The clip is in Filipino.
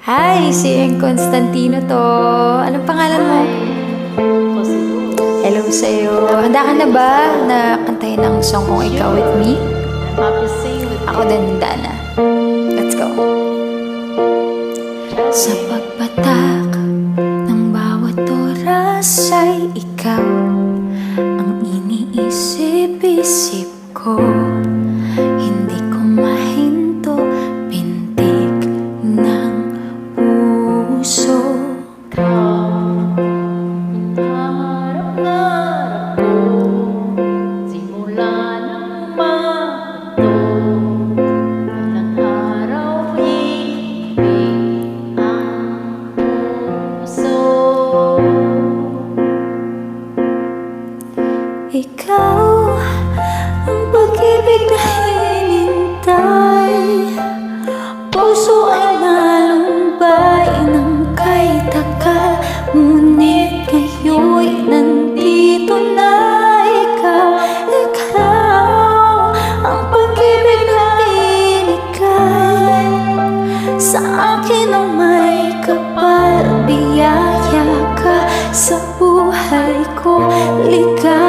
Hi, si Constantino to. Anong pangalan mo? Hello sa'yo. Handa ka na ba na kantahin ang song kong Ikaw With Me? Ako din handa na. Let's go. Sa pagpatak ng bawat oras ay ikaw ang iniisip-isip ko. Hindi ko mahinto pintig ng puso. Hinaharap-harap ko simula ng mato. Walang araw higpit ang puso. Ikaw ang pag-ibig na hinintay. Puso ay nalumbay ng kay tagal, ngunit ngayon'y nandito na ikaw. Ikaw ang pag-ibig na binigay sa akin ang may kapal. Biyaya ka sa buhay ko, ligaya